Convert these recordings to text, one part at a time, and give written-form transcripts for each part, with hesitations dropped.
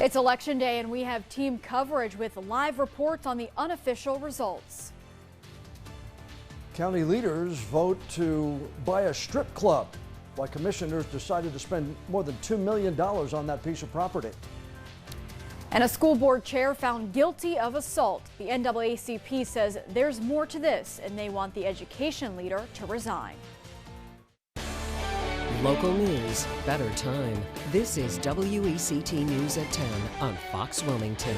It's Election Day and we have team coverage with live reports on the unofficial results. County leaders vote to buy a strip club, while commissioners decided to spend more than $2 million on that piece of property. And a school board chair found guilty of assault. The NAACP says there's more to this and they want the education leader to resign. Local news, better time. This is WECT News at 10 on Fox Wilmington.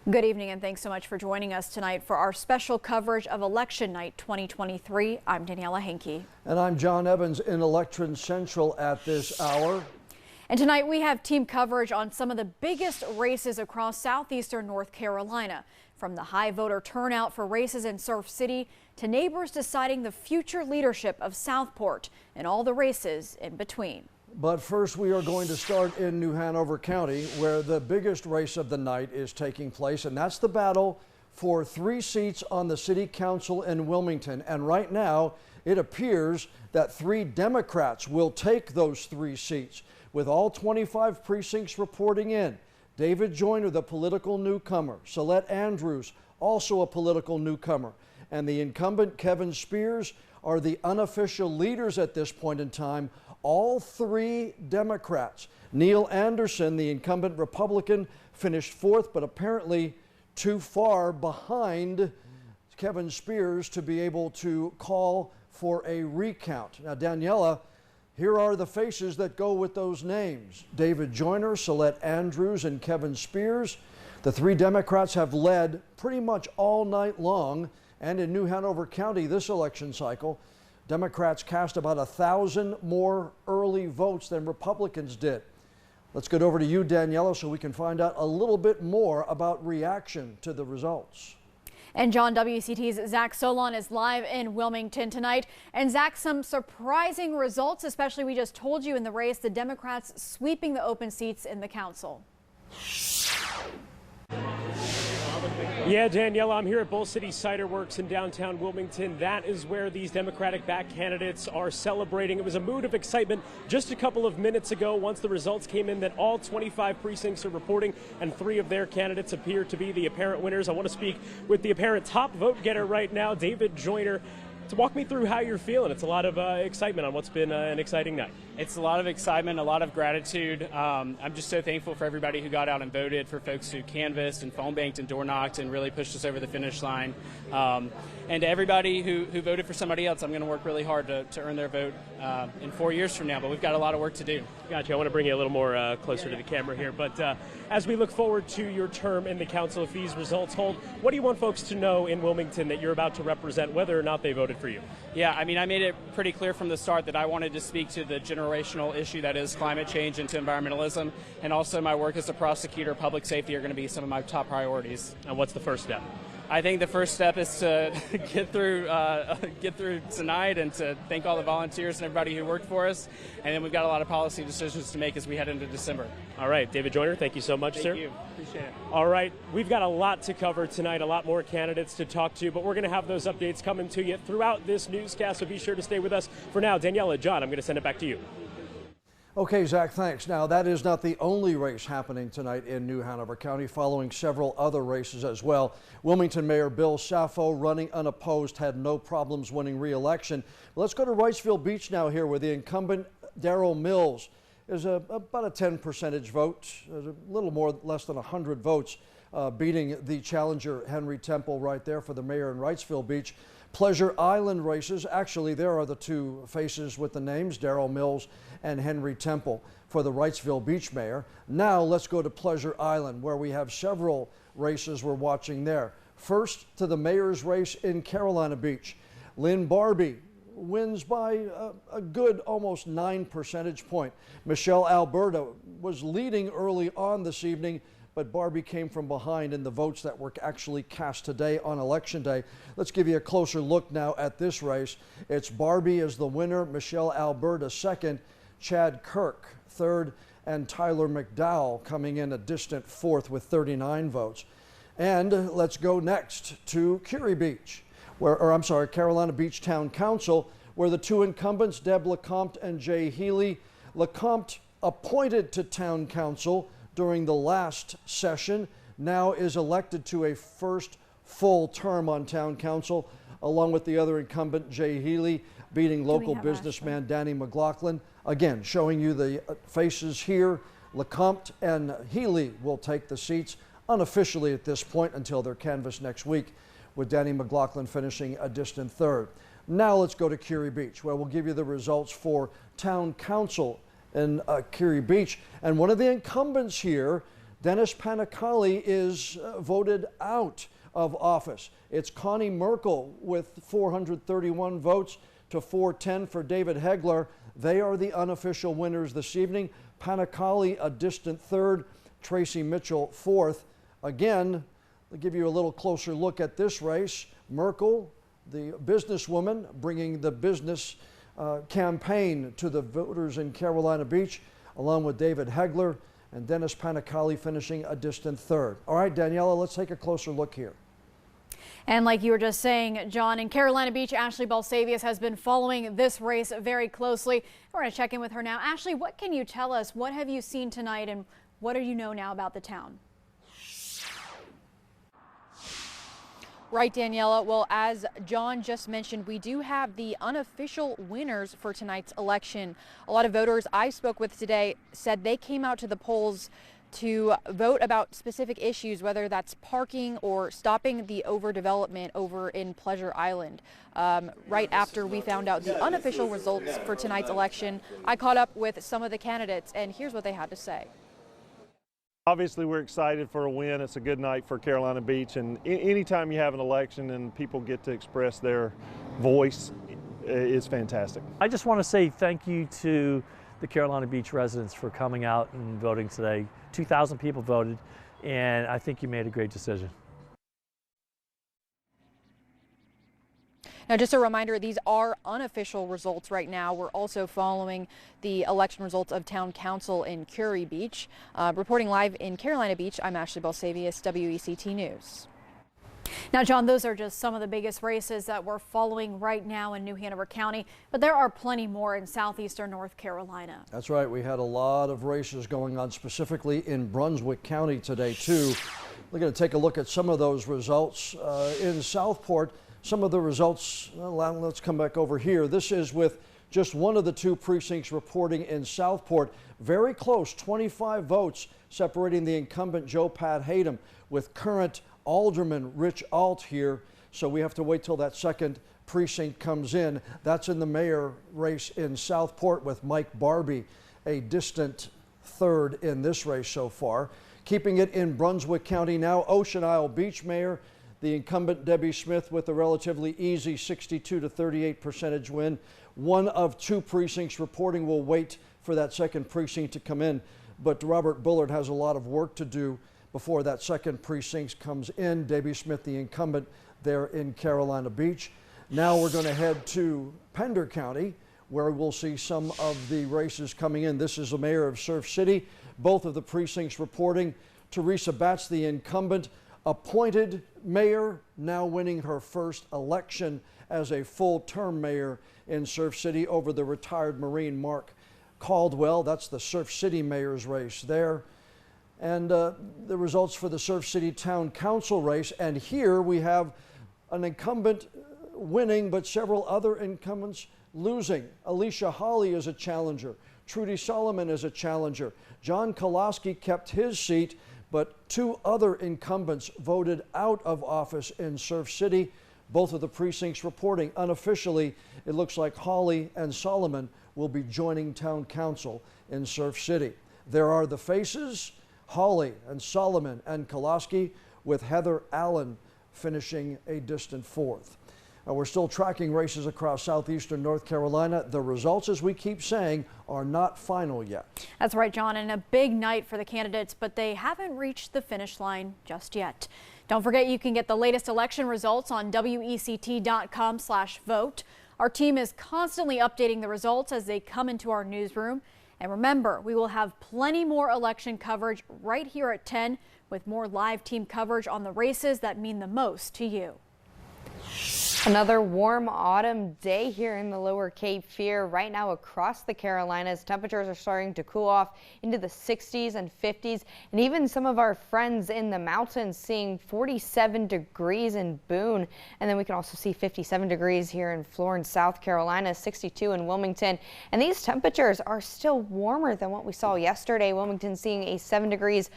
Good evening and thanks so much for joining us tonight for our special coverage of Election Night 2023. I'm Daniela Henke. And I'm John Evans in Election Central at this hour. And tonight we have team coverage on some of the biggest races across southeastern North Carolina. From the high voter turnout for races in Surf City to neighbors deciding the future leadership of Southport and all the races in between. But first, we are going to start in New Hanover County, where the biggest race of the night is taking place, and that's the battle for 3 seats on the City Council in Wilmington. And right now, it appears that 3 Democrats will take those 3 seats, with all 25 precincts reporting in. David Joyner, the political newcomer, Celeste Andrews, also a political newcomer, and the incumbent Kevin Spears are the unofficial leaders at this point in time. All 3 Democrats. Neil Anderson, the incumbent Republican, finished 4th, but apparently too far behind Kevin Spears to be able to call for a recount. Now, Daniela, here are the faces that go with those names. David Joyner, Celeste Andrews, and Kevin Spears. The 3 Democrats have led pretty much all night long, and in New Hanover County this election cycle, Democrats cast about 1,000 more early votes than Republicans did. Let's get over to you, Daniela, so we can find out a little bit more about reaction to the results. And John, WCT's Zach Solon is live in Wilmington tonight. And Zach, some surprising results, especially we just told you in the race, the Democrats sweeping the open seats in the council. Yeah, Daniela, I'm here at Bull City Cider Works in downtown Wilmington. That is where these Democratic-backed candidates are celebrating. It was a mood of excitement just a couple of minutes ago once the results came in that all 25 precincts are reporting and 3 of their candidates appear to be the apparent winners. I want to speak with the apparent top vote getter right now, David Joyner. To walk me through how you're feeling. It's a lot of excitement on what's been an exciting night. It's a lot of excitement, a lot of gratitude. I'm just so thankful for everybody who got out and voted, for folks who canvassed and phone banked and door knocked and really pushed us over the finish line. And to everybody who voted for somebody else, I'm going to work really hard to earn their vote in 4 years from now, but we've got a lot of work to do. Gotcha. I want to bring you a little more closer to the camera here, but as we look forward to your term in the council, if these results hold, what do you want folks to know in Wilmington that you're about to represent, whether or not they voted for you? Yeah, I mean, I made it pretty clear from the start that I wanted to speak to the generational issue that is climate change and to environmentalism, and also my work as a prosecutor, public safety are going to be some of my top priorities. And what's the first step? I think the first step is to get through tonight and to thank all the volunteers and everybody who worked for us. And then we've got a lot of policy decisions to make as we head into December. All right, David Joyner, thank you so much, sir. Thank you. Appreciate it. All right, we've got a lot to cover tonight, a lot more candidates to talk to, but we're going to have those updates coming to you throughout this newscast, so be sure to stay with us. For now, Daniela, John, I'm going to send it back to you. Okay, Zach, thanks. Now, that is not the only race happening tonight in New Hanover County, following several other races as well. Wilmington Mayor Bill Saffo, running unopposed, had no problems winning re-election. Let's go to Wrightsville Beach now here, where the incumbent Daryl Mills is about a 10 percentage vote, a little more, less than 100 votes, beating the challenger Henry Temple right there for the mayor in Wrightsville Beach. Pleasure Island races, actually there are the 2 faces with the names, Daryl Mills and Henry Temple for the Wrightsville Beach mayor. Now let's go to Pleasure Island, where we have several races we're watching there. First, to the mayor's race in Carolina Beach. Lynn Barbie wins by a good almost 9 percentage point. Michelle Alberta was leading early on this evening, but Barbie came from behind in the votes that were actually cast today on Election Day. Let's give you a closer look now at this race. It's Barbie as the winner, Michelle Alberta second, Chad Kirk third, and Tyler McDowell coming in a distant 4th with 39 votes. And let's go next to Curie Beach, Carolina Beach Town Council, where the 2 incumbents, Deb LeCompte and Jay Healy. LeCompte appointed to town council during the last session, now is elected to a first full term on town council, along with the other incumbent, Jay Healy, beating local businessman Danny McLaughlin. Again, showing you the faces here. LeCompte and Healy will take the seats unofficially at this point until their canvass next week, with Danny McLaughlin finishing a distant third. Now let's go to Curie Beach, where we'll give you the results for town council in Curie Beach. And one of the incumbents here, Dennis Panicali, is voted out of office. It's Connie Merkel with 431 votes to 410 for David Hegler. They are the unofficial winners this evening. Panicali a distant third, Tracy Mitchell fourth. Again, I'll give you a little closer look at this race. Merkel, the businesswoman, bringing the business campaign to the voters in Carolina Beach, along with David Hegler, and Dennis Panicali finishing a distant third. All right, Daniela, let's take a closer look here. And like you were just saying, John, in Carolina Beach, Ashley Balsavius has been following this race very closely. We're going to check in with her now. Ashley, what can you tell us? What have you seen tonight, and what do you know now about the town? Right, Daniela. Well, as John just mentioned, we do have the unofficial winners for tonight's election. A lot of voters I spoke with today said they came out to the polls to vote about specific issues, whether that's parking or stopping the overdevelopment over in Pleasure Island. Right after we found out the unofficial results for tonight's election, I caught up with some of the candidates, and here's what they had to say. Obviously, we're excited for a win. It's a good night for Carolina Beach, and anytime you have an election and people get to express their voice, it's fantastic. I just want to say thank you to the Carolina Beach residents for coming out and voting today. 2,000 people voted, and I think you made a great decision. Now, just a reminder, these are unofficial results right now. We're also following the election results of town council in Curie Beach. Reporting live in Carolina Beach, I'm Ashley Balsavius, WECT News. Now, John, those are just some of the biggest races that we're following right now in New Hanover County, but there are plenty more in southeastern North Carolina. That's right. We had a lot of races going on, specifically in Brunswick County today, too. We're going to take a look at some of those results. In Southport, some of the results, well, let's come back over here. This is with just one of the two precincts reporting in Southport. Very close, 25 votes separating the incumbent Joe Pat Hayden with current Alderman Rich Alt here. So we have to wait till that second precinct comes in. That's in the mayor race in Southport with Mike Barbie, a distant third in this race so far. Keeping it in Brunswick County now, Ocean Isle Beach Mayor, the incumbent Debbie Smith with a relatively easy 62 to 38% win. One of two precincts reporting. Will wait for that second precinct to come in, but Robert Bullard has a lot of work to do before that second precinct comes in. Debbie Smith, the incumbent there in Carolina Beach. Now we're going to head to Pender County, where we'll see some of the races coming in. This is the mayor of Surf City. Both of the precincts reporting. Teresa Batts, the incumbent, appointed mayor, now winning her first election as a full-term mayor in Surf City over the retired Marine Mark Caldwell. That's the Surf City mayor's race there. And the results for the Surf City Town Council race. And here we have an incumbent winning, but several other incumbents losing. Alicia Hawley is a challenger. Trudy Solomon is a challenger. John Koloski kept his seat, but two other incumbents voted out of office in Surf City. Both of the precincts reporting. Unofficially, it looks like Hawley and Solomon will be joining town council in Surf City. There are the faces: Hawley and Solomon and Koloski, with Heather Allen finishing a distant fourth. We're still tracking races across southeastern North Carolina. The results, as we keep saying, are not final yet. That's right, John, and a big night for the candidates, but they haven't reached the finish line just yet. Don't forget, you can get the latest election results on WECT.com/vote. Our team is constantly updating the results as they come into our newsroom. And remember, we will have plenty more election coverage right here at 10, with more live team coverage on the races that mean the most to you. Another warm autumn day here in the lower Cape Fear. Right now across the Carolinas, temperatures are starting to cool off into the 60s and 50s. And even some of our friends in the mountains seeing 47 degrees in Boone. And then we can also see 57 degrees here in Florence, South Carolina, 62 in Wilmington. And these temperatures are still warmer than what we saw yesterday. Wilmington seeing a 7 degrees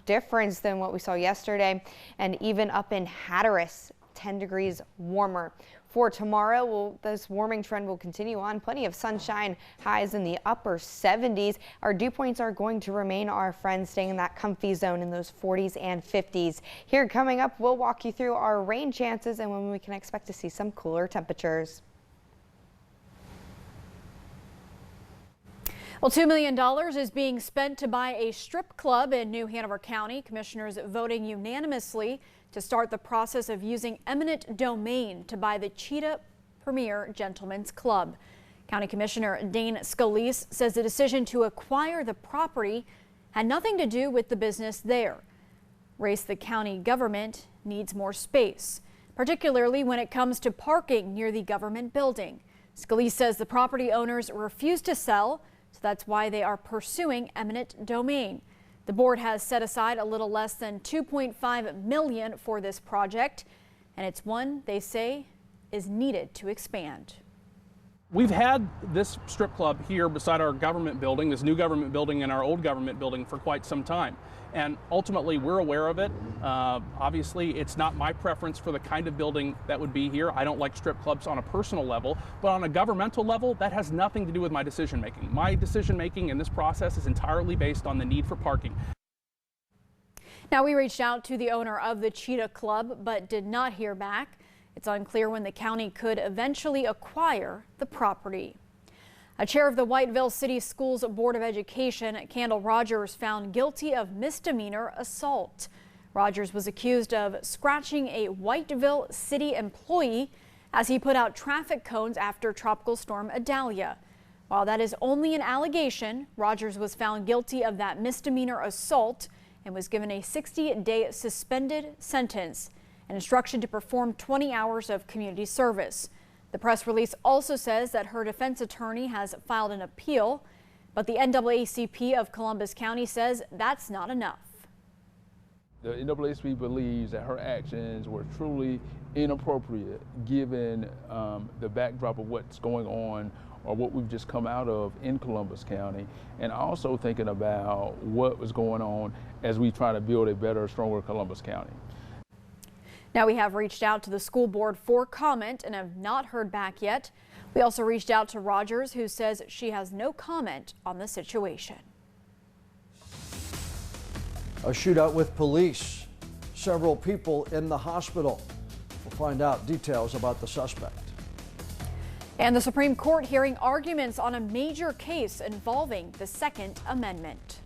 difference than what we saw yesterday. And even up in Hatteras, 10 degrees warmer. For tomorrow, this warming trend will continue on. Plenty of sunshine, highs in the upper 70s. Our dew points are going to remain, our friends, staying in that comfy zone in those 40s and 50s. Here coming up, we'll walk you through our rain chances and when we can expect to see some cooler temperatures. Well, $2 million is being spent to buy a strip club in New Hanover County. Commissioners voting unanimously to start the process of using eminent domain to buy the Cheetah Premier Gentlemen's Club. County Commissioner Dane Scalise says the decision to acquire the property had nothing to do with the business there. The county government needs more space, particularly when it comes to parking near the government building. Scalise says the property owners refused to sell, so that's why they are pursuing eminent domain. The board has set aside a little less than $2.5 million for this project, and it's one they say is needed to expand. We've had this strip club here beside our government building, this new government building and our old government building for quite some time. And ultimately, we're aware of it. Obviously, it's not my preference for the kind of building that would be here. I don't like strip clubs on a personal level, but on a governmental level, that has nothing to do with my decision making. My decision making in this process is entirely based on the need for parking. Now, we reached out to the owner of the Cheetah Club, but did not hear back. It's unclear when the county could eventually acquire the property. A chair of the Whiteville City Schools Board of Education, Kendall Rogers, found guilty of misdemeanor assault. Rogers was accused of scratching a Whiteville City employee as he put out traffic cones after Tropical Storm Idalia. While that is only an allegation, Rogers was found guilty of that misdemeanor assault and was given a 60-day suspended sentence and instruction to perform 20 hours of community service. The press release also says that her defense attorney has filed an appeal, but the NAACP of Columbus County says that's not enough. The NAACP believes that her actions were truly inappropriate given the backdrop of what's going on or what we've just come out of in Columbus County, and also thinking about what was going on as we try to build a better, stronger Columbus County. Now, we have reached out to the school board for comment and have not heard back yet. We also reached out to Rogers, who says she has no comment on the situation. A shootout with police. Several people in the hospital. We'll find out details about the suspect. And the Supreme Court hearing arguments on a major case involving the Second Amendment.